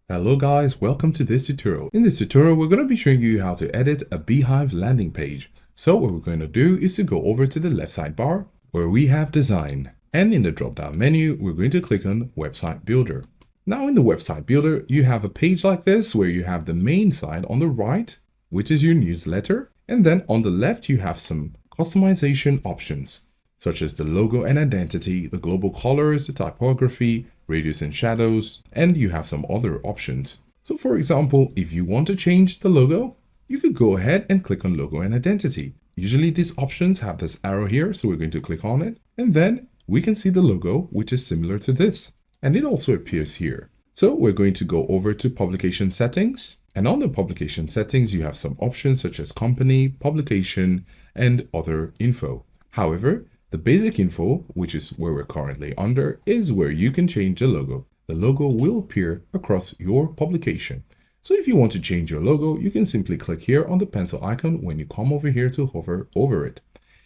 Hello guys, welcome to this tutorial. In this tutorial, we're going to be showing you how to edit a Beehiiv landing page. So what we're going to do is to go over to the left sidebar where we have design. And in the drop-down menu, we're going to click on website builder. Now in the website builder, you have a page like this where you have the main side on the right, which is your newsletter. And then on the left, you have some customization options, such as the logo and identity, the global colors, the typography, radius and shadows, and you have some other options. So for example, if you want to change the logo, you could go ahead and click on logo and identity. Usually these options have this arrow here, so we're going to click on it, and then we can see the logo, which is similar to this, and it also appears here. So we're going to go over to publication settings, and on the publication settings, you have some options such as company, publication, and other info. However, the basic info, which is where we're currently under, is where you can change the logo. The logo will appear across your publication. So if you want to change your logo, you can simply click here on the pencil icon when you come over here to hover over it.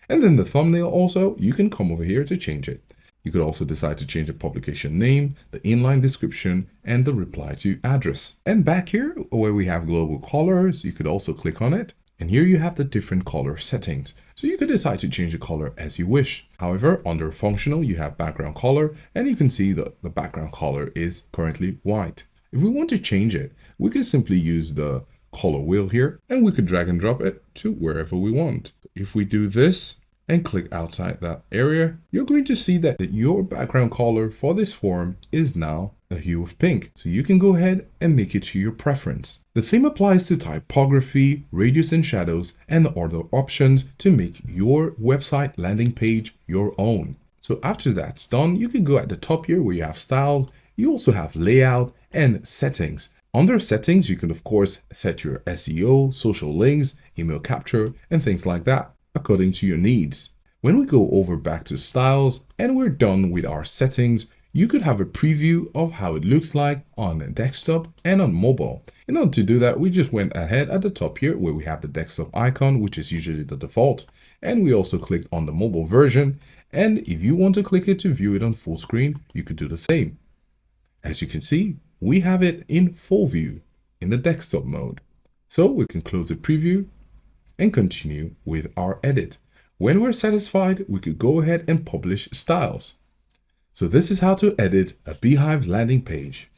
And then the thumbnail also, you can come over here to change it. You could also decide to change the publication name, the inline description, and the reply to address. And back here where we have global colors, you could also click on it. And here you have the different color settings. So you could decide to change the color as you wish. However, under functional, you have background color, and you can see that the background color is currently white. If we want to change it, we can simply use the color wheel here, and we could drag and drop it to wherever we want. If we do this and click outside that area, you're going to see that your background color for this form is now a hue of pink. So you can go ahead and make it to your preference. The same applies to typography, radius and shadows, and the other options to make your website landing page your own. So after that's done, you can go at the top here where you have styles. You also have layout and settings. Under settings, you can of course set your SEO, social links, email capture, and things like that according to your needs. When we go over back to styles and we're done with our settings, you could have a preview of how it looks like on a desktop and on mobile. In order to do that, we just went ahead at the top here where we have the desktop icon, which is usually the default. And we also clicked on the mobile version. And if you want to click it to view it on full screen, you could do the same. As you can see, we have it in full view in the desktop mode. So we can close the preview and continue with our edit. When we're satisfied, we could go ahead and publish styles. So this is how to edit a Beehiiv landing page.